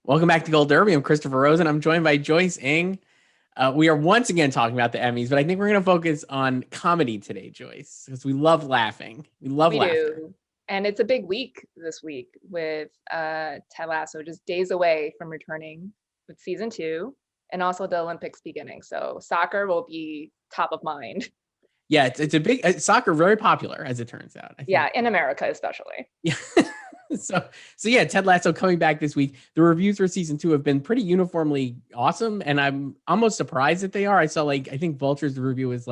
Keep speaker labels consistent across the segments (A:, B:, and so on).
A: Welcome back to Gold Derby. I'm Christopher Rosen. I'm joined by Joyce Ng. We are once again talking about the Emmys, but I think we're going to focus on comedy today, Joyce, because we love laughing. We love laughter.
B: Do. And it's a big week this week with Ted Lasso just days away from returning with season 2 and also the Olympics beginning. So soccer will be top of mind.
A: Yeah, it's a big soccer, very popular as it turns out. I think.
B: Yeah, in America especially.
A: Yeah. So yeah, Ted Lasso coming back this week. The reviews for season 2 have been pretty uniformly awesome, and I'm almost surprised that they are. I saw I think Vulture's review is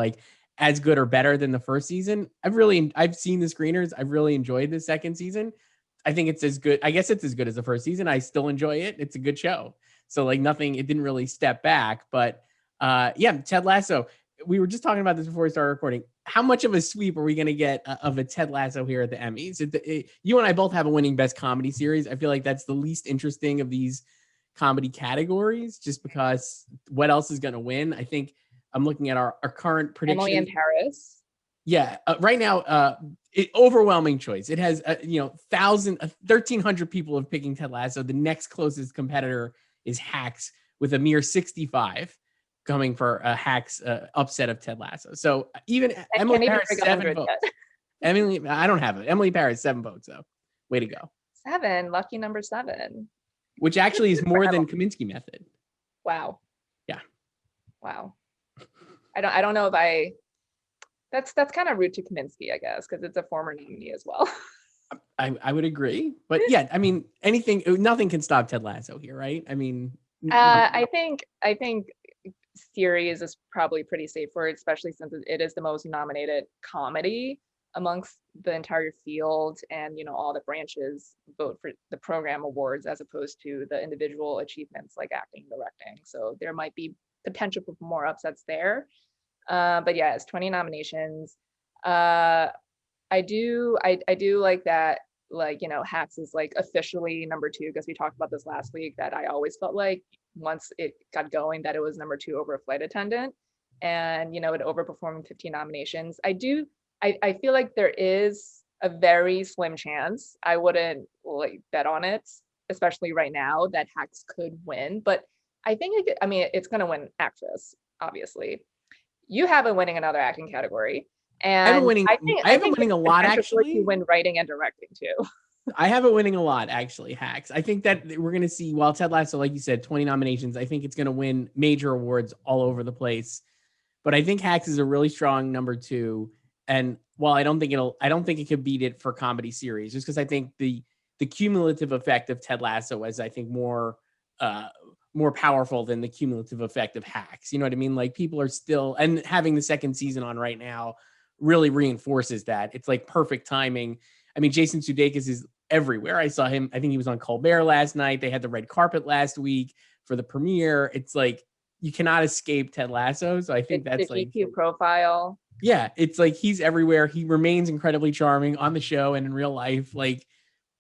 A: as good or better than the first season. I've seen the screeners. I've really enjoyed the second season. I think it's as good. I guess it's as good as the first season. I still enjoy it. It's a good show. So it didn't really step back, but yeah, Ted Lasso. We were just talking about this before we started recording. How much of a sweep are we going to get of a Ted Lasso here at the Emmys? You and I both have a winning best comedy series. I feel like that's the least interesting of these comedy categories, just because what else is going to win? I think I'm looking at our current prediction.
B: Emily in Paris.
A: Yeah, right now, overwhelming choice. It has 1,300 people have picking Ted Lasso. The next closest competitor is Hacks with a mere 65. Coming for a Hacks upset of Ted Lasso. So even Emily Paris, 7 votes. Emily, I don't have it. Emily Paris, 7 votes, though. Way to go.
B: 7, lucky number 7.
A: Which actually is more than Kaminsky Method.
B: Wow.
A: Yeah.
B: Wow. I don't know if that's kind of rude to Kaminsky, I guess, because it's a former nominee as well.
A: I would agree. But yeah, I mean, nothing can stop Ted Lasso here, right? I mean,
B: I think series is probably pretty safe for it, especially since it is the most nominated comedy amongst the entire field, and all the branches vote for the program awards as opposed to the individual achievements like acting, directing. So there might be potential for more upsets there. But yeah, it's 20 nominations. I do like that. Hacks is officially number 2, because we talked about this last week, that I always felt like once it got going that it was number 2 over a flight attendant, and it overperformed 15 nominations. I feel like there is a very slim chance, I wouldn't bet on it, especially right now, that Hacks could win, but I think it's going to win actress. Obviously you have it winning another acting category. And
A: I have it winning a lot, actually.
B: You win writing and directing too.
A: I have it winning a lot, actually, Hacks. I think that we're going to see, while Ted Lasso, like you said, 20 nominations, I think it's going to win major awards all over the place. But I think Hacks is a really strong number 2. And while I don't think it could beat it for comedy series, just because I think the cumulative effect of Ted Lasso is, I think, more powerful than the cumulative effect of Hacks. You know what I mean? People are still, and having the second season on right now really reinforces that. It's perfect timing. I mean, Jason Sudeikis is everywhere. I saw him. I think he was on Colbert last night. They had the red carpet last week for the premiere. It's you cannot escape Ted Lasso. So I think that's
B: the GQ profile.
A: Yeah, it's he's everywhere. He remains incredibly charming on the show and in real life.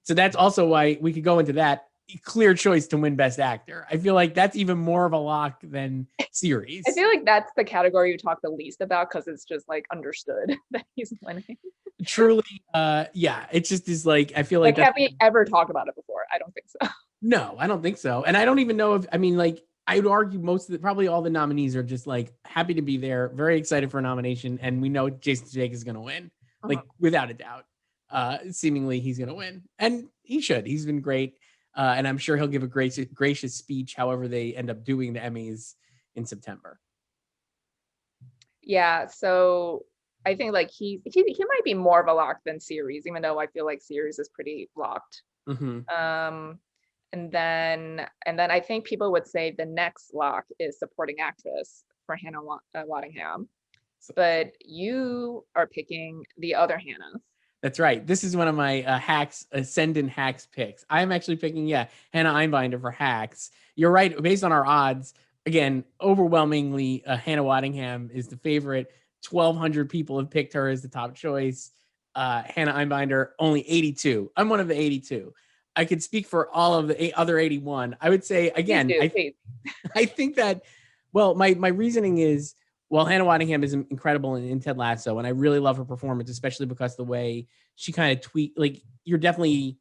A: So that's also why we could go into that. Clear choice to win Best Actor. I feel like that's even more of a lock than series.
B: I feel like that's the category you talk the least about, because it's just understood that he's winning.
A: Truly, yeah. It just is I feel like
B: have we ever talked about it before? I don't think so.
A: No, I don't think so. And I don't even know if, I would argue probably all the nominees are just happy to be there, very excited for a nomination, and we know Jason Sudeikis is going to win, without a doubt. Seemingly he's going to win, and he should. He's been great. And I'm sure he'll give a gracious speech, however they end up doing the Emmys in September.
B: Yeah, so I think he might be more of a lock than series, even though I feel like series is pretty locked.
A: Mm-hmm.
B: And then I think people would say the next lock is supporting actress for Hannah Waddingham, but you are picking the other Hannah.
A: That's right. This is one of my Hacks Ascendant Hacks picks. I'm actually picking, Hannah Einbinder for Hacks. You're right. Based on our odds, again, overwhelmingly, Hannah Waddingham is the favorite. 1,200 people have picked her as the top choice. Hannah Einbinder, only 82. I'm one of the 82. I could speak for all of the other 81. I would say, again, I think that, well, my reasoning is, well, Hannah Waddingham is incredible in Ted Lasso, and I really love her performance, especially because the way she kind of you're definitely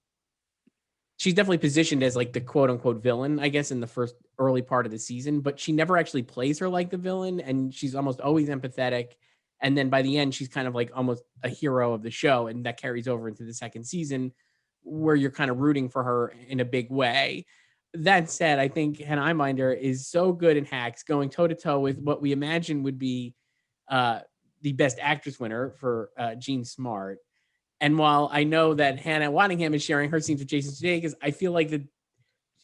A: she's definitely positioned as like the quote unquote villain, I guess, in the first early part of the season, but she never actually plays her like the villain. And she's almost always empathetic. And then by the end, she's kind of like almost a hero of the show. And that carries over into the second season where you're kind of rooting for her in a big way. That said, I think Hannah Einbinder is so good in Hacks, going toe to toe with what we imagine would be uh, the best actress winner for Jean Smart. And while I know that Hannah Waddingham is sharing her scenes with Jason Sudeikis, I feel like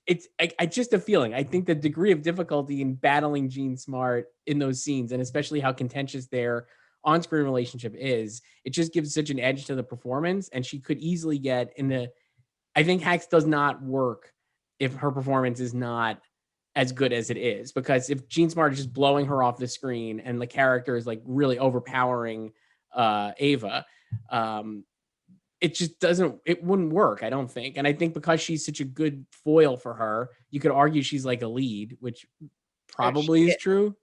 A: I just a feeling. I think the degree of difficulty in battling Jean Smart in those scenes, and especially how contentious their on-screen relationship is, it just gives such an edge to the performance. And she could easily get in the. I think Hacks does not work if her performance is not as good as it is, because if Jean Smart is just blowing her off the screen and the character is like really overpowering Ava, it just doesn't, it wouldn't work, I don't think. And I think because she's such a good foil for her, you could argue she's like a lead, which probably is true.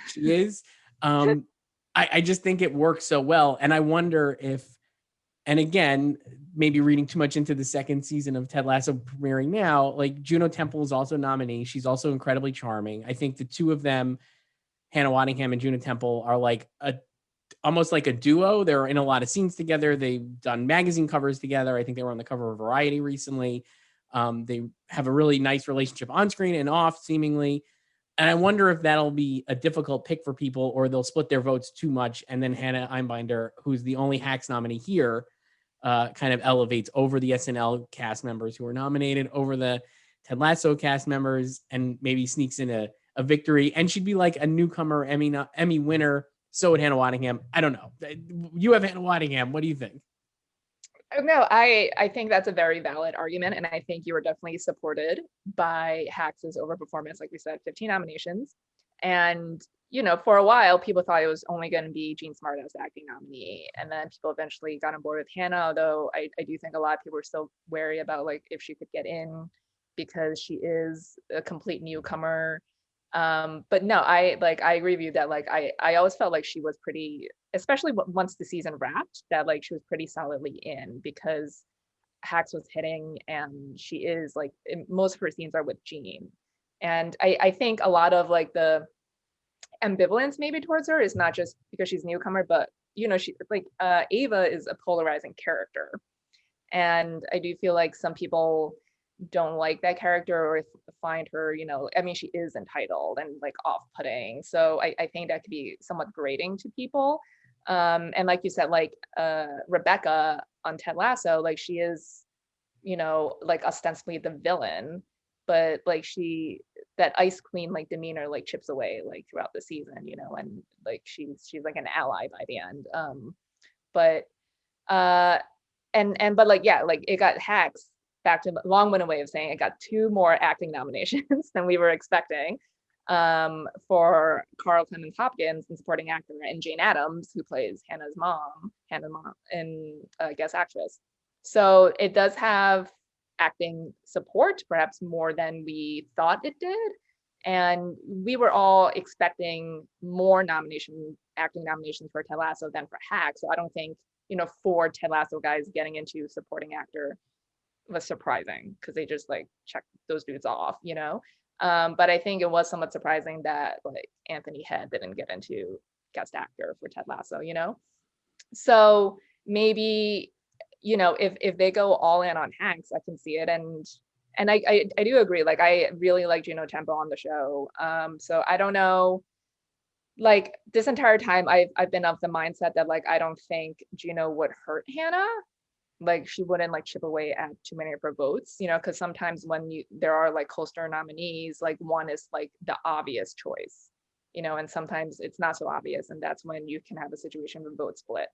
A: She is. I just think it works so well. And I wonder if, and again, maybe reading too much into the second season of Ted Lasso premiering now, like Juno Temple is also a nominee. She's also incredibly charming. I think the two of them, Hannah Waddingham and Juno Temple, are like almost like a duo. They're in a lot of scenes together. They've done magazine covers together. I think they were on the cover of Variety recently. They have a really nice relationship on screen and off, seemingly. And I wonder if that'll be a difficult pick for people, or they'll split their votes too much. And then Hannah Einbinder, who's the only Hacks nominee here, kind of elevates over the SNL cast members who were nominated, over the Ted Lasso cast members, and maybe sneaks in a victory. And she'd be like a newcomer Emmy winner. So would Hannah Waddingham. I don't know. You have Hannah Waddingham. What do you think?
B: No, I think that's a very valid argument. And I think you were definitely supported by Hacks' overperformance. Like we said, 15 nominations. And, for a while, people thought it was only going to be Jean Smart as the acting nominee. And then people eventually got on board with Hannah, although I do think a lot of people were still wary about like if she could get in because she is a complete newcomer. But no, I agree with you that like I always felt like she was pretty, especially once the season wrapped, that like she was pretty solidly in, because Hacks was hitting, and she is like, most of her scenes are with Jean. And I think a lot of like the ambivalence maybe towards her is not just because she's a newcomer, but she like Ava is a polarizing character, and I do feel like some people don't like that character or find her, I mean, she is entitled and like off-putting. So I think that could be somewhat grating to people. And like you said, like Rebecca on Ted Lasso, like she is, like ostensibly the villain, but like that ice queen like demeanor like chips away like throughout the season, and like she's like an ally by the end. But but like, yeah, like it got Hacks back to long-winded way of saying it got 2 more acting nominations than we were expecting, for Carl Clemens Hopkins in supporting actor, and Jane Addams, who plays Hannah's mom, and guest actress. So it does have acting support, perhaps more than we thought it did. And we were all expecting more acting nominations for Ted Lasso than for Hacks. So I don't think, 4 Ted Lasso guys getting into supporting actor was surprising, because they just like checked those dudes off, but I think it was somewhat surprising that like Anthony Head didn't get into guest actor for Ted Lasso, so maybe, if they go all in on Hacks, I can see it. And I do agree, like I really like Juno Temple on the show, so I don't know, like this entire time I've been of the mindset that like I don't think Juno would hurt Hannah, like she wouldn't like chip away at too many of her votes, because sometimes when there are like co-star nominees, like one is like the obvious choice, and sometimes it's not so obvious, and that's when you can have a situation with vote split.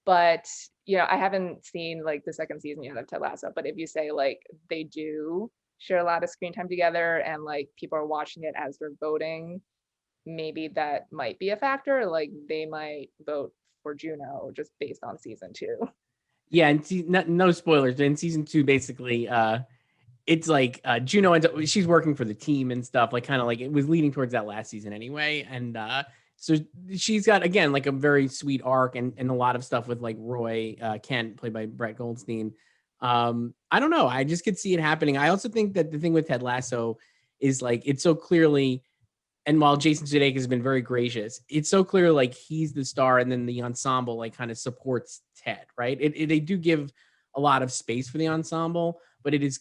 B: But I haven't seen like the second season yet of Ted Lasso, but if you say like they do share a lot of screen time together and like people are watching it as they're voting, maybe that might be a factor, like they might vote for Juno just based on season 2.
A: Yeah, and no spoilers. In season 2, basically, it's like Juno ends up, she's working for the team and stuff, like kind of like it was leading towards that last season anyway. And so she's got, again, like a very sweet arc, and a lot of stuff with like Roy Kent, played by Brett Goldstein, I don't know. I just could see it happening. I also think that the thing with Ted Lasso is like it's so clearly, and while Jason Sudeikis has been very gracious, it's so clear like he's the star, and then the ensemble like kind of supports Ted, right? They do give a lot of space for the ensemble, but it's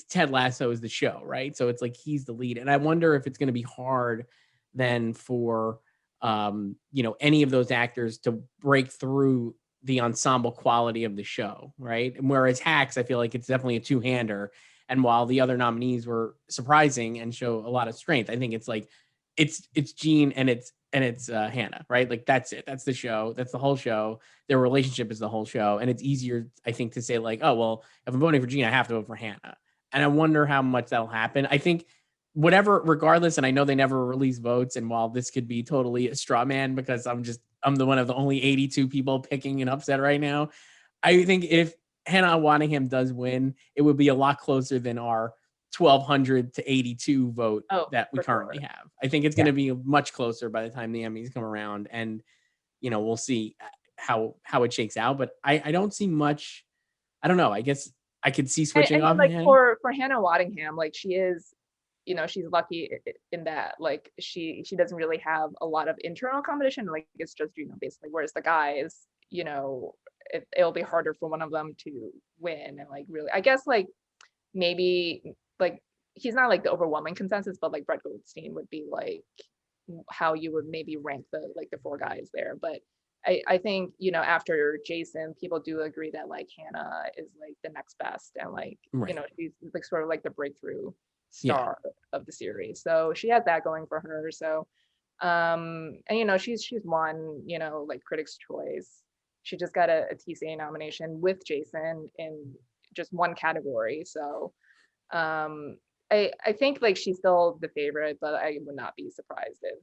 A: Ted Lasso is the show, right? So it's like he's the lead, and I wonder if it's going to be hard then for any of those actors to break through the ensemble quality of the show, right? And whereas Hacks, I feel like it's definitely a two-hander. And while the other nominees were surprising and show a lot of strength, I think it's like it's Gene and it's Hannah, right? Like that's it. That's the show. That's the whole show. Their relationship is the whole show. And it's easier, I think, to say like, oh, well, if I'm voting for Gene, I have to vote for Hannah. And I wonder how much that'll happen. I think whatever, regardless, and I know they never release votes. And while this could be totally a straw man because I'm the one of the only 82 people picking an upset right now. I think if Hannah Waddingham does win, it would be a lot closer than our 1,200 to 82 vote that we currently have. I think it's going to be much closer by the time the Emmys come around, and we'll see how it shakes out. But I don't see much. I don't know. I guess I could see switching off.
B: Like for Hannah Waddingham, like she is, she's lucky in that like she doesn't really have a lot of internal competition. Like it's just basically, whereas the guys, it'll be harder for one of them to win. And like really, I guess like maybe like he's not like the overwhelming consensus, but like Brett Goldstein would be like how you would maybe rank the four guys there. But I think after Jason, people do agree that like Hannah is like the next best, and like she's like sort of like the breakthrough star of the series, so she has that going for her. So and she's won like Critics' Choice. She just got a TCA nomination with Jason in just one category. So I think like she's still the favorite, but I would not be surprised if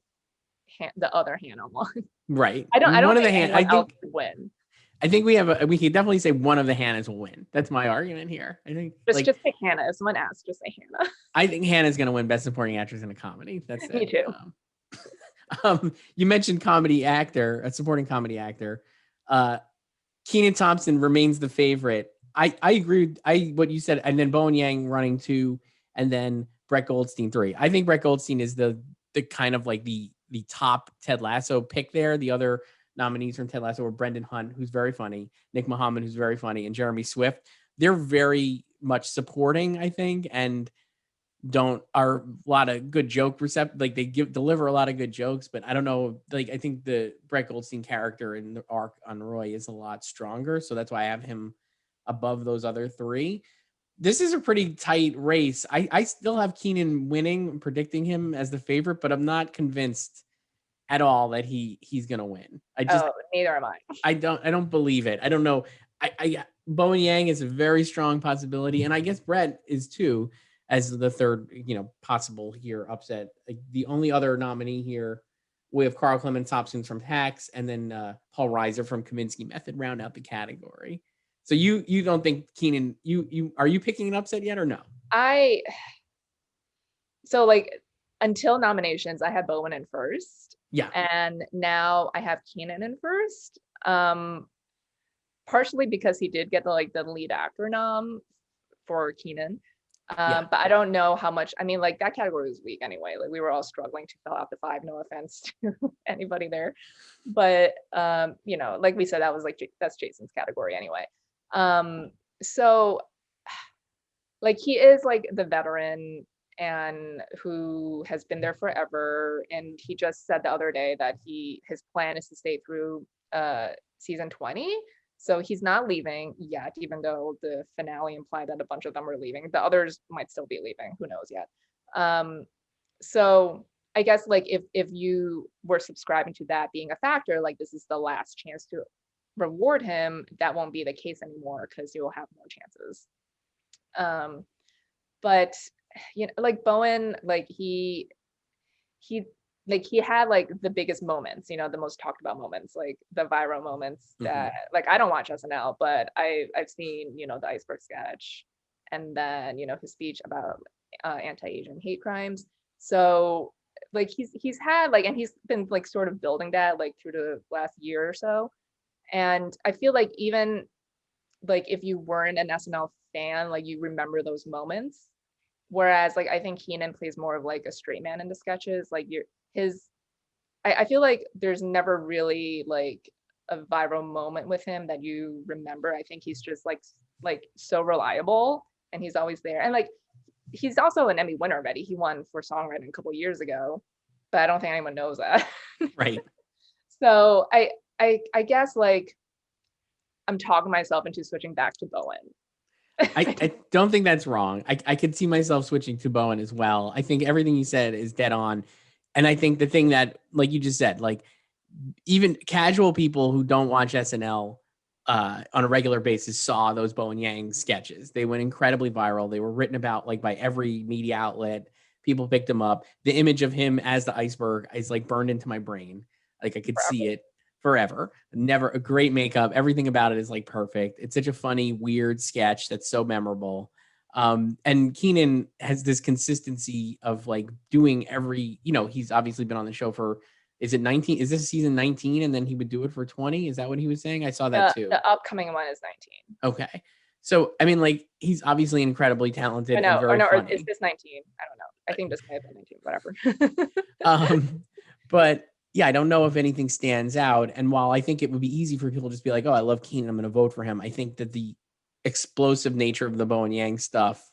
B: the other Hannah won.
A: Right.
B: I don't think
A: anyone else
B: would win.
A: I think we can definitely say one of the Hannahs will win. That's my argument here. I think
B: just pick Hannah. If someone asks, just say Hannah.
A: I think Hannah's going to win Best Supporting Actress in a Comedy. That's it.
B: Me too.
A: You mentioned a supporting comedy actor. Kenan Thompson remains the favorite. I agree. What you said, and then Bowen Yang running 2, and then Brett Goldstein 3. I think Brett Goldstein is the kind of like the top Ted Lasso pick there. The other nominees from Ted Lasso were Brendan Hunt, who's very funny, Nick Mohammed, who's very funny, and Jeremy Swift. They're very much supporting, I think, and are a lot of good joke receptive. Like they deliver a lot of good jokes, but I don't know. Like I think the Brett Goldstein character in the arc on Roy is a lot stronger, so that's why I have him above those other 3. This is a pretty tight race. I still have Kenan winning, predicting him as the favorite, but I'm not convinced at all that he's gonna win.
B: Neither am I.
A: I don't believe it. I don't know. Bowen Yang is a very strong possibility, and I guess Brett is too, as the third, possible here upset. Like the only other nominee here, we have Carl Clemens Hobson from Hacks, and then Paul Reiser from Kaminsky Method round out the category. So you don't think Kenan? Are you picking an upset yet or no?
B: So like until nominations, I had Bowen in first.
A: Yeah.
B: And now I have Kenan in first. Partially because he did get the lead actor nom for Kenan. But I don't know how much. I mean, like that category was weak anyway. Like we were all struggling to fill out the 5. No offense to anybody there, but like we said, that's Jason's category anyway. So like he is like the veteran and who has been there forever, and he just said the other day that his plan is to stay through season 20. So he's not leaving yet, even though the finale implied that a bunch of them are leaving. The others might still be leaving. Who knows yet? So I guess like if you were subscribing to that being a factor, like this is the last chance to reward him, that won't be the case anymore because you'll have more chances. But like Bowen, like he had like the biggest moments, the most talked about moments, like the viral moments that like I don't watch SNL, but I've seen, the iceberg sketch, and then, his speech about anti-Asian hate crimes. So like he's had like, and he's been like sort of building that like through the last year or so. And I feel like even like if you weren't an SNL fan, like you remember those moments. Whereas like I think Keenan plays more of like a straight man in the sketches. Like his I feel like there's never really like a viral moment with him that you remember. I think he's just like so reliable and he's always there. And like he's also an Emmy winner already. He won for songwriting a couple years ago, but I don't think anyone knows that.
A: Right.
B: So I guess like I'm talking myself into switching back to Bowen.
A: I don't think that's wrong. I could see myself switching to Bowen as well. I think everything you said is dead on. And I think the thing that, like you just said, like even casual people who don't watch SNL on a regular basis saw those Bowen Yang sketches. They went incredibly viral. They were written about like by every media outlet. People picked them up. The image of him as the iceberg is like burned into my brain. Like I could see it forever. Never a great makeup. Everything about it is like perfect. It's such a funny, weird sketch that's so memorable. And Keenan has this consistency of like doing every, he's obviously been on the show for, is it 19? Is this season 19? And then he would do it for 20? Is that what he was saying? I saw that too.
B: The upcoming one is 19.
A: Okay. So, I mean, like, he's obviously incredibly talented and very
B: or
A: funny.
B: is this 19? I don't know. I think this might have been 19, whatever.
A: But yeah, I don't know if anything stands out. And while I think it would be easy for people to just be like, oh, I love Keenan, I'm going to vote for him. I think that the explosive nature of the Bowen Yang stuff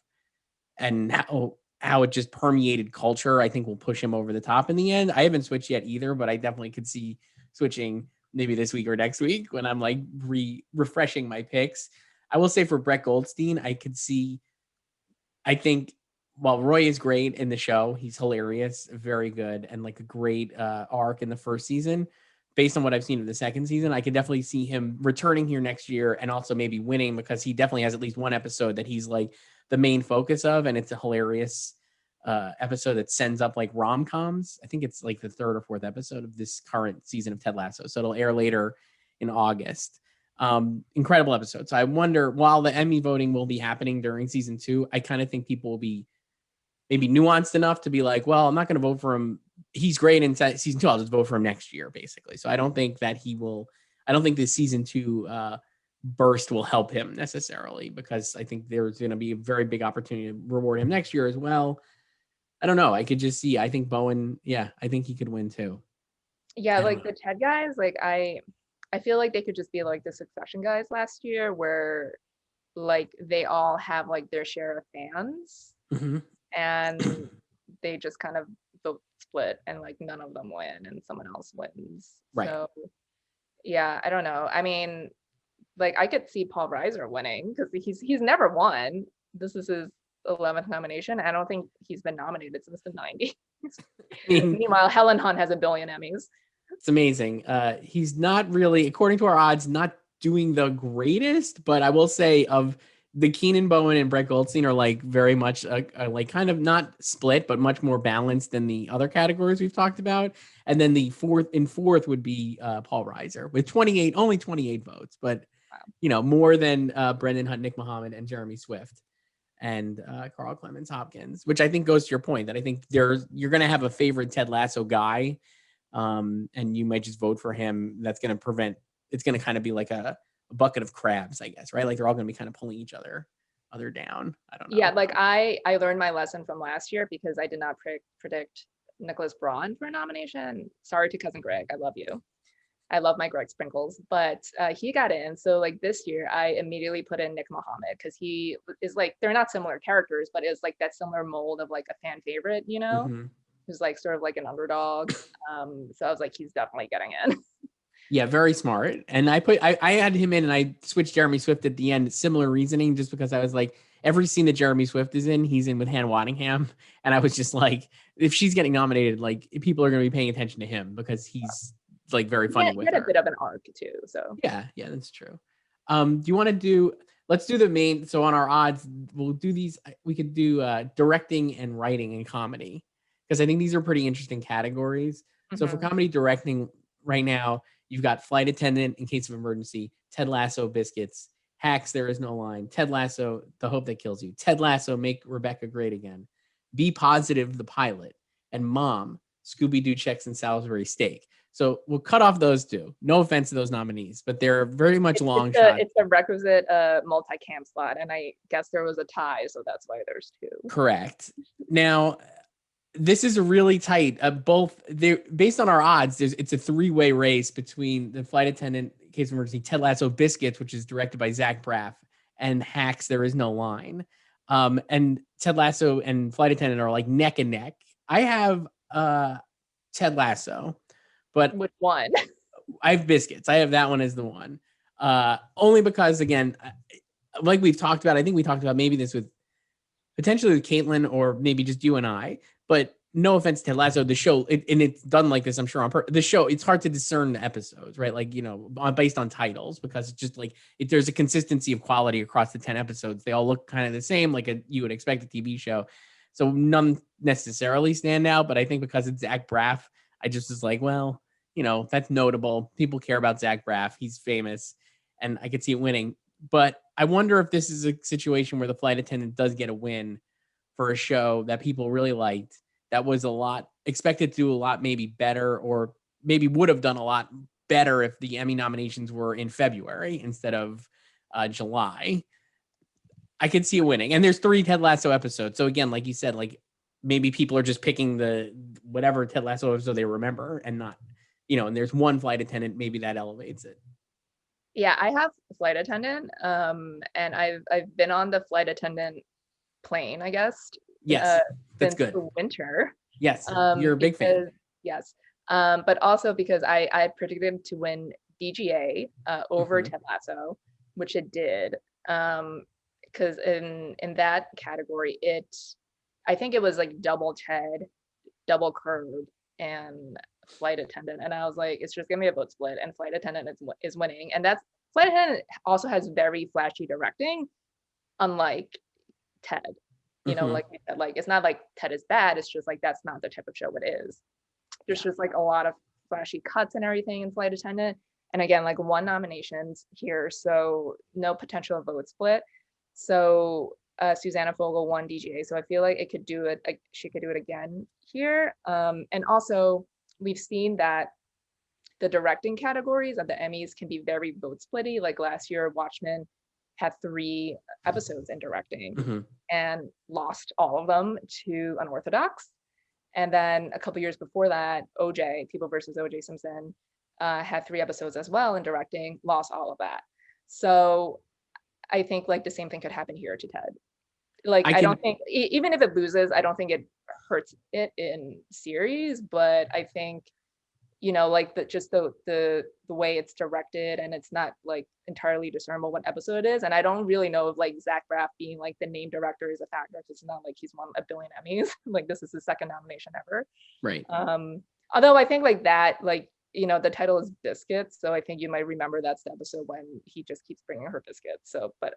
A: and how it just permeated culture, I think will push him over the top in the end. I haven't switched yet either, but I definitely could see switching maybe this week or next week when I'm like refreshing my picks. I will say for Brett Goldstein, I think while Roy is great in the show, he's hilarious, very good, and like a great arc in the first season. Based on what I've seen of the second season, I could definitely see him returning here next year and also maybe winning because he definitely has at least one episode that he's like the main focus of, and it's a hilarious episode that sends up like rom-coms. I think it's like the third or fourth episode of this current season of Ted Lasso, so it'll air later in August. Incredible episode. So I wonder, while the Emmy voting will be happening during season 2, I kind of think people will be maybe nuanced enough to be like, well, I'm not going to vote for him. He's great in season 2. I'll just vote for him next year, basically. So I don't think that I don't think the season 2 burst will help him necessarily, because I think there's going to be a very big opportunity to reward him next year as well. I don't know. I could just see, I think Bowen, I think he could win too.
B: Yeah, like the Ted guys, like I feel like they could just be like the Succession guys last year, where like they all have like their share of fans.
A: Mm-hmm.
B: And they just kind of vote split and like none of them win and someone else wins.
A: Right.
B: So yeah, I don't know. I mean, like I could see Paul Reiser winning because he's never won. This is his 11th nomination. I don't think he's been nominated since the 90s. Meanwhile, Helen Hunt has 1 billion Emmys.
A: It's amazing. He's not really, according to our odds, not doing the greatest, but I will say of the Keenan, Bowen, and Brett Goldstein are like very much like kind of not split, but much more balanced than the other categories we've talked about. And then the fourth would be Paul Reiser with only 28 votes, but wow. More than Brendan Hunt, Nick Mohammed, and Jeremy Swift and Carl Clemens Hopkins, which I think goes to your point that I think you're going to have a favorite Ted Lasso guy, and you might just vote for him. That's going to it's going to kind of be like a bucket of crabs, I guess, right? Like they're all going to be kind of pulling each other down. I don't know.
B: Yeah, like I learned my lesson from last year because I did not predict Nicholas Braun for a nomination. Sorry to cousin Greg, I love you. I love my Greg Sprinkles, but he got in. So like this year, I immediately put in Nick Mohammed because he is like, they're not similar characters, but it's like that similar mold of like a fan favorite,
A: Mm-hmm.
B: Who's like sort of like an underdog. So I was like, he's definitely getting in.
A: Yeah, very smart. And I had him in and I switched Jeremy Swift at the end. Similar reasoning, just because I was like, every scene that Jeremy Swift is in, he's in with Hannah Waddingham. And I was just like, if she's getting nominated, like people are going to be paying attention to him because he's like very funny with her.
B: He had a bit of an arc too. So
A: yeah, that's true. Do you want to let's do the main, so on our odds, we'll do these, we could do directing and writing and comedy, because I think these are pretty interesting categories. Mm-hmm. So for comedy directing right now, you've got Flight Attendant, In Case of Emergency, Ted Lasso, Biscuits, Hacks, There Is No Line, Ted Lasso, The Hope That Kills You, Ted Lasso, Make Rebecca Great Again, Be Positive, the pilot, and Mom, Scooby-Doo Checks and Salisbury Steak. So we'll cut off those two. No offense to those nominees, but they're very much long shots.
B: It's a requisite multi-cam slot, and I guess there was a tie, so that's why there's two.
A: Correct. Now, this is a really tight. Both they based on our odds. It's a 3-way race between the Flight Attendant, Case of Emergency, Ted Lasso, Biscuits, which is directed by Zach Braff, and Hacks, There Is No Line. And Ted Lasso and Flight Attendant are like neck and neck. I have Ted Lasso, but
B: which one?
A: I have Biscuits. I have that one as the one. Only because, again, like we've talked about, I think we talked about maybe this with potentially with Caitlin or maybe just you and I, but no offense to Ted Lasso, the show, and it's done like this, I'm sure, on purpose. The show, it's hard to discern the episodes, right? Like, based on titles, because it's just like, there's a consistency of quality across the 10 episodes. They all look kind of the same, like you would expect a TV show. So none necessarily stand out, but I think because it's Zach Braff, I just was like, well, that's notable. People care about Zach Braff. He's famous, and I could see it winning. But I wonder if this is a situation where the Flight Attendant does get a win for a show that people really liked, that was expected to do a lot maybe better, or maybe would have done a lot better if the Emmy nominations were in February instead of July. I could see it winning. And there's 3 Ted Lasso episodes. So again, like you said, like maybe people are just picking the whatever Ted Lasso episode they remember and not, and there's one Flight Attendant, maybe that elevates it.
B: Yeah, I have Flight Attendant, and I've been on the Flight Attendant plane, I guess.
A: Yes, that's good.
B: The winter.
A: Yes, you're a big fan.
B: Yes, but also because I predicted him to win DGA over Ted Lasso, which it did. Because in that category, I think it was like double Ted, double Curb, and Flight Attendant, and I was like, it's just gonna be a vote split, and Flight Attendant is winning, and that's Flight Attendant also has very flashy directing, unlike Ted. Like it's not like Ted is bad. It's just like that's not the type of show it is. There's just like a lot of flashy cuts and everything in Flight Attendant, and again, like 1 nominations here, so no potential vote split. So Susanna Fogel won DGA, so I feel like it could do it. She could do it again here, and also we've seen that the directing categories of the Emmys can be very vote splitty. Like last year, Watchmen had 3 episodes in directing and lost all of them to Unorthodox. And then a couple years before that, OJ, People versus OJ Simpson, had 3 episodes as well in directing, lost all of that. So I think like the same thing could happen here to Ted. Like I don't think, even if it loses, I don't think it hurts it in series, but I think like the way it's directed, and it's not like entirely discernible what episode it is, and I don't really know if like Zach Braff being like the name director is a factor. It's not like he's won a billion Emmys. Like this is his 2nd nomination ever,
A: right?
B: Although I think like that, like the title is Biscuits, so I think you might remember that's the episode when he just keeps bringing her biscuits. So but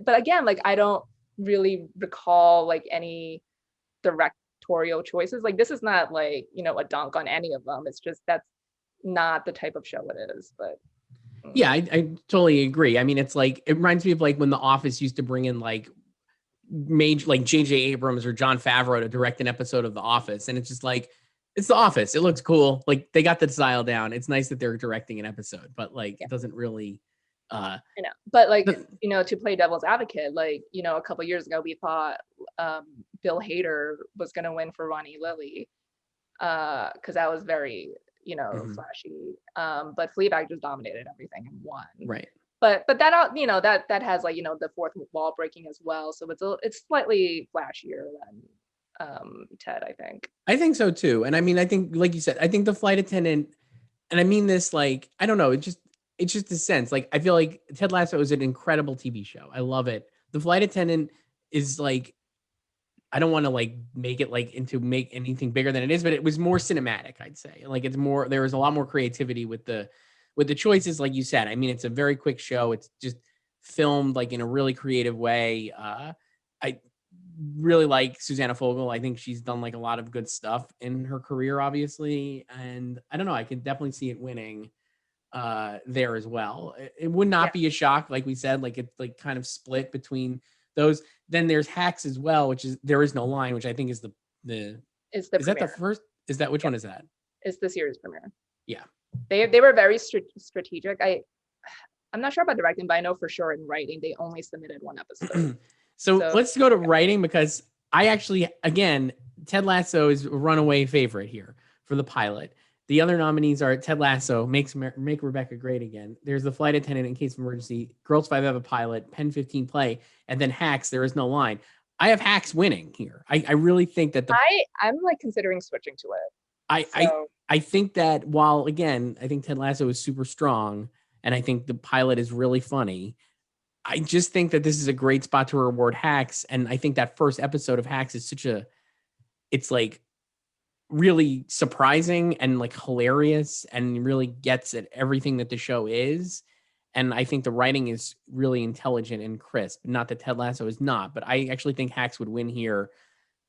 B: again, like I don't really recall like any directorial choices. Like this is not like a dunk on any of them. It's just that's not the type of show it is. But
A: yeah, I totally agree. I mean, it's like it reminds me of like when The Office used to bring in like major like J.J. Abrams or Jon Favreau to direct an episode of The Office, and it's just like it's The Office. It looks cool. Like they got the style down. It's nice that they're directing an episode, but like it doesn't really.
B: I know, but like to play devil's advocate, like a couple of years ago we thought Bill Hader was going to win for Ronnie Lily, because that was very flashy. But Fleabag just dominated everything and won.
A: Right.
B: But that that has like the fourth wall breaking as well. So it's slightly flashier than Ted, I think.
A: I think so too, and I mean I think like you said, I think the Flight Attendant, and I mean this like I don't know, it's just a sense. Like, I feel like Ted Lasso is an incredible TV show. I love it. The Flight Attendant is like, I don't want to like make it like make anything bigger than it is, but it was more cinematic, I'd say. Like there was a lot more creativity with the choices, like you said. I mean, it's a very quick show. It's just filmed like in a really creative way. I really like Susanna Fogel. I think she's done like a lot of good stuff in her career, obviously. And I don't know, I could definitely see it winning there as well. It would not be a shock, like we said, like it's like kind of split between those. Then there's Hacks as well, which is There Is No Line, which I think is is that the first? Is that which one is that?
B: It's the series premiere.
A: Yeah.
B: They were very strategic. I'm not sure about directing, but I know for sure in writing they only submitted one episode.
A: So let's go to writing, because I actually, again, Ted Lasso is a runaway favorite here for the pilot. The other nominees are Ted Lasso, Make Rebecca Great Again. There's The Flight Attendant in Case of Emergency, Girls 5 Have a Pilot, Pen 15 Play, and then Hacks, There Is No Line. I have Hacks winning here. I really think that
B: I'm like considering switching to it.
A: I think that while, again, I think Ted Lasso is super strong, and I think the pilot is really funny, I just think that this is a great spot to reward Hacks. And I think that first episode of Hacks is it's like really surprising and like hilarious and really gets at everything that the show is. And I think the writing is really intelligent and crisp. Not that Ted Lasso is not, but I actually think Hacks would win here.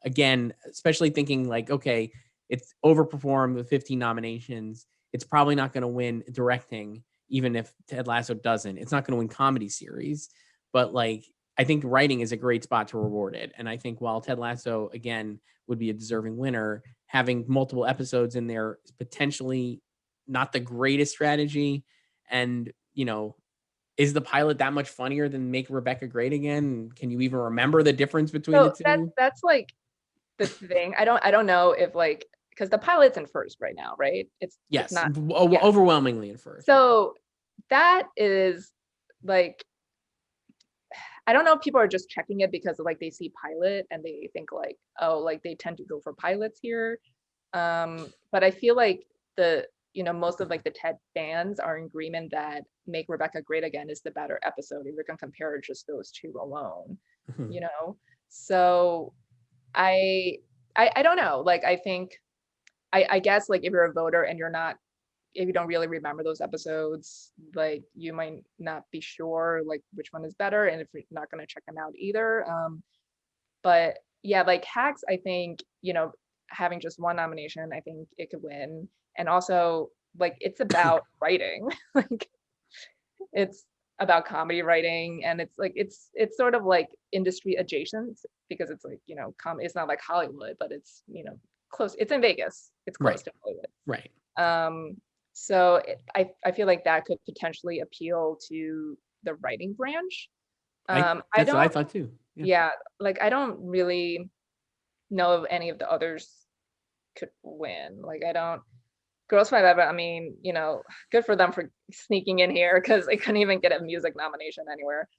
A: Again, especially thinking like, okay, it's overperformed with 15 nominations. It's probably not going to win directing, even if Ted Lasso doesn't. It's not going to win comedy series, but like, I think writing is a great spot to reward it. And I think while Ted Lasso, again, would be a deserving winner, having multiple episodes in there is potentially not the greatest strategy. And, you know, is the pilot that much funnier than Make Rebecca Great Again? Can you even remember the difference between the two?
B: That's like the thing. I don't know if like, because the pilot's in first right now, right? It's not
A: overwhelmingly in first.
B: So that is like, I don't know if people are just checking it because like they see pilot and they think like, oh, like they tend to go for pilots here. But I feel like most of like the TED fans are in agreement that Make Rebecca Great Again is the better episode if you're gonna compare just those two alone, So I don't know. Like I think I guess like if you're a voter and if you don't really remember those episodes, like you might not be sure like which one is better, and if you're not going to check them out either. But yeah, like Hacks, I think, having just one nomination, I think it could win. And also like it's about writing, like it's about comedy writing, and it's like it's sort of like industry adjacent because it's like, it's not like Hollywood, but it's, close. It's in Vegas. It's close to Hollywood.
A: Right.
B: So I feel like that could potentially appeal to the writing branch.
A: That's what I thought too.
B: Yeah, like I don't really know if any of the others could win. Like I don't. Girls 5 Ever, I mean, good for them for sneaking in here because they couldn't even get a music nomination anywhere.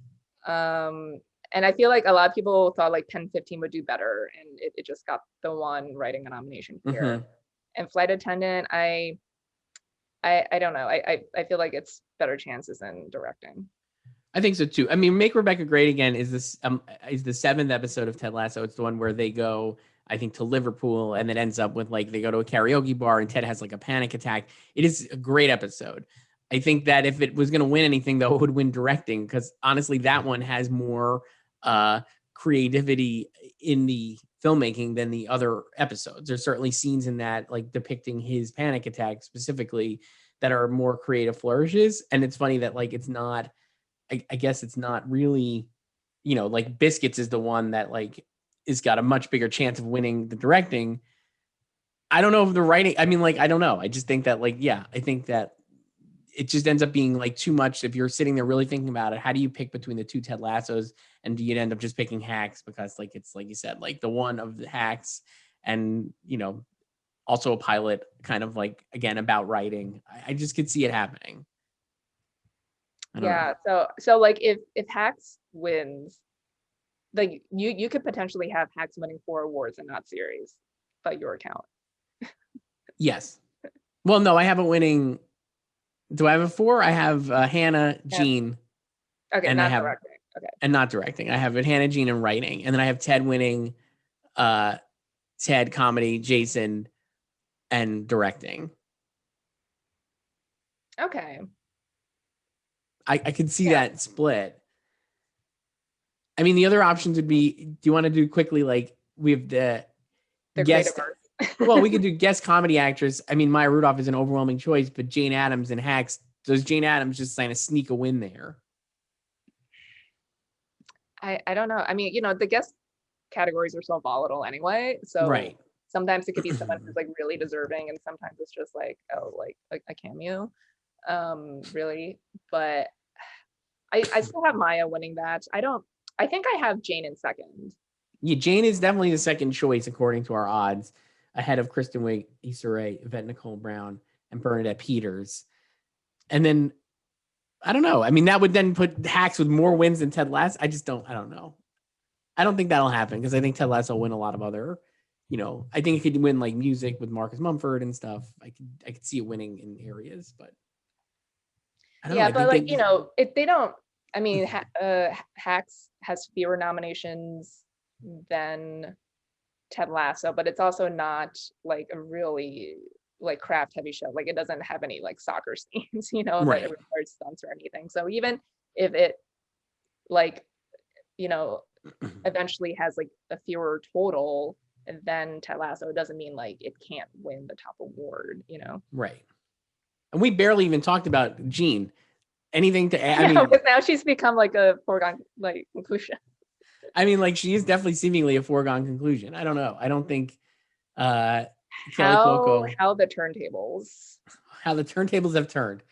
B: And I feel like a lot of people thought like Pen 15 would do better, and it just got the one writing a nomination here.
A: Mm-hmm.
B: And Flight Attendant, I don't know. I feel like it's better chances in directing.
A: I think so too. I mean, Make Rebecca Great Again is the 7th episode of Ted Lasso. It's the one where they go, I think, to Liverpool, and it ends up with like they go to a karaoke bar and Ted has like a panic attack. It is a great episode. I think that if it was going to win anything, though, it would win directing, because honestly, that one has more creativity in the filmmaking than the other episodes. There's certainly scenes in that, like depicting his panic attack specifically, that are more creative flourishes. And it's funny that like it's not, I guess it's not really, like Biscuits is the one that like is got a much bigger chance of winning the directing. I don't know if the writing, I mean, like, I don't know. I just think that like, yeah, I think that it just ends up being like too much. If you're sitting there really thinking about it, how do you pick between the two Ted Lassos, and do you end up just picking Hacks because like, it's like you said, like the one of the Hacks, and, also a pilot kind of like, again, about writing. I just could see it happening.
B: Yeah. So like if Hacks wins, like you could potentially have Hacks winning 4 awards and not series by your account.
A: Yes. Well, no, I have it winning. Do I have a 4? I have Hannah, Jean.
B: Okay,
A: and
B: not directing. Okay.
A: And not directing. I have it Hannah, Jean, and writing. And then I have Ted winning Ted, comedy, Jason, and directing.
B: Okay.
A: I could see that split. I mean, the other options would be, do you want to do quickly, like, we have the guest. Well, we could do guest comedy actress. I mean, Maya Rudolph is an overwhelming choice, but Jane Addams and Hacks, does Jane Addams just kind of sneak a win there?
B: I don't know. I mean, the guest categories are so volatile anyway. So
A: right.
B: Sometimes it could be someone who's like really deserving, and sometimes it's just like, oh, like a cameo, really. But I still have Maya winning that. I think I have Jane in second.
A: Yeah, Jane is definitely the second choice according to our odds, ahead of Kristen Wiig, Issa Rae, Yvette Nicole Brown, and Bernadette Peters. And then I don't know. I mean, that would then put Hacks with more wins than Ted Lasso. I don't know. I don't think that'll happen because I think Ted Lasso will win a lot of other, I think it could win like music with Marcus Mumford and stuff. I could see it winning in areas, but I don't know.
B: Yeah, but like, if they don't, I mean, Hacks has fewer nominations than Ted Lasso, but it's also not like a really like craft heavy show. Like it doesn't have any like soccer scenes, like
A: Right.
B: required stunts or anything. So even if it like, eventually has like a fewer total than Ted Lasso, it doesn't mean like it can't win the top award,
A: Right. And we barely even talked about Jean. Anything to add?
B: because now she's become like a foregone like conclusion.
A: I mean, like she is definitely seemingly a foregone conclusion. I don't know. I don't think Kelly Cuoco,
B: how the
A: turntables have turned.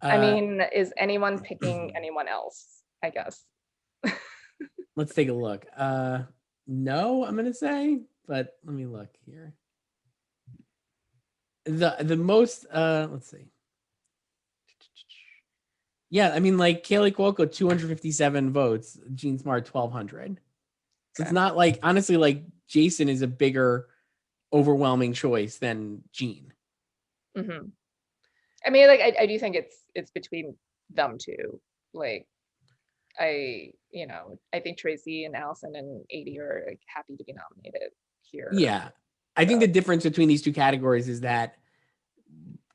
B: I mean, is anyone picking anyone else? I guess.
A: Let's take a look. No, I'm gonna say, but let me look here. The most let's see. Yeah, I mean, like Kaylee Cuoco, 257 votes, Jean Smart, 1,200. So it's not like, honestly, like Jason is a bigger, overwhelming choice than Jean.
B: Mm-hmm. I mean, like I do think it's between them two. Like I think Tracy and Allison and Adie are like, happy to be nominated here.
A: Yeah. I think the difference between these two categories is that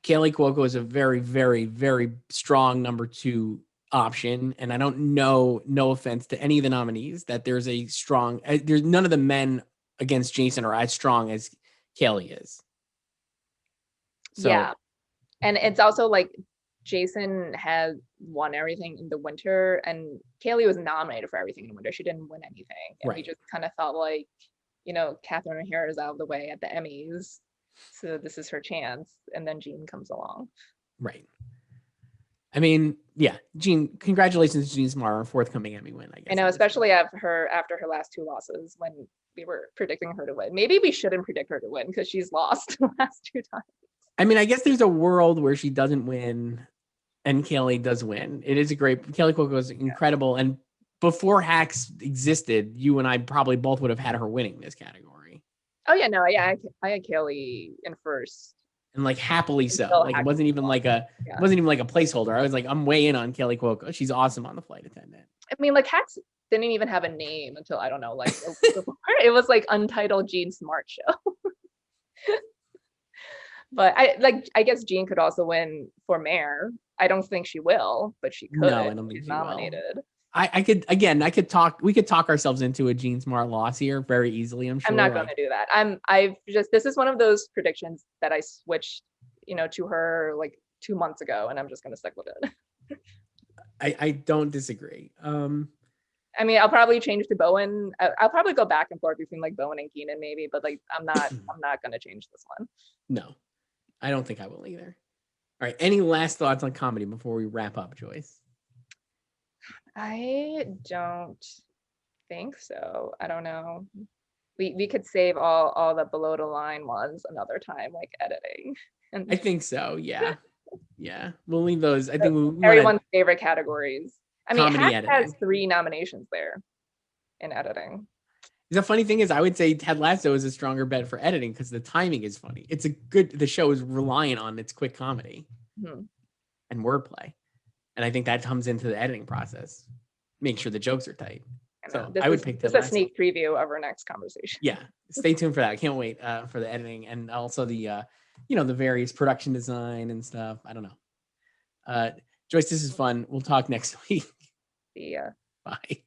A: Kaylee Cuoco is a very, very, very strong number 2 option. And I don't know, no offense to any of the nominees, that there's a strong, there's none of the men against Jason are as strong as Kaylee is.
B: So, yeah. And it's also like Jason has won everything in the winter and Kaylee was nominated for everything in the winter. She didn't win anything. And we just kind of felt like, Catherine O'Hara is out of the way at the Emmys. So this is her chance. And then Jean comes along.
A: Right. I mean, yeah, Jean, congratulations to Jean Smart on a forthcoming Emmy win, I guess.
B: I know, especially after her last 2 losses when we were predicting her to win. Maybe we shouldn't predict her to win because she's lost the last 2 times.
A: I mean, I guess there's a world where she doesn't win and Kelly does win. It is a great, Kelly Cuoco is incredible. And before Hacks existed, you and I probably both would have had her winning this category.
B: Oh yeah, no, yeah, I had Kelly in first.
A: And like happily so. Like it wasn't even like a placeholder. I was like, I'm way in on Kelly Cuoco. She's awesome on the flight attendant.
B: I mean, like Hacks didn't even have a name until I don't know, like it was like Untitled Jean Smart Show. But I guess Jean could also win for mayor. I don't think she will, but she could.
A: No, I don't think she's nominated. We could talk ourselves into a Jean Smart loss here very easily. I'm sure.
B: I'm not going to do that. This is one of those predictions that I switched, to her like 2 months ago, and I'm just going to stick with it.
A: I don't disagree.
B: I mean, I'll probably change to Bowen. I'll probably go back and forth between like Bowen and Keenan maybe, but like I'm not going to change this one.
A: No, I don't think I will either. All right. Any last thoughts on comedy before we wrap up, Joyce?
B: I don't think so. I don't know. We could save all the below the line ones another time, like editing. And
A: I think so. Yeah. Yeah. We'll leave those. I think
B: everyone's favorite categories. I mean,
A: Hacks
B: has 3 nominations there in editing.
A: The funny thing is, I would say Ted Lasso is a stronger bet for editing because the timing is funny. The show is reliant on its quick comedy and wordplay. And I think that comes into the editing process. Make sure the jokes are tight. I would pick Ted Lasso.
B: This is a sneak preview of our next conversation.
A: Yeah. Stay tuned for that. I can't wait for the editing and also the, the various production design and stuff. I don't know. Joyce, this is fun. We'll talk next week.
B: See ya.
A: Bye.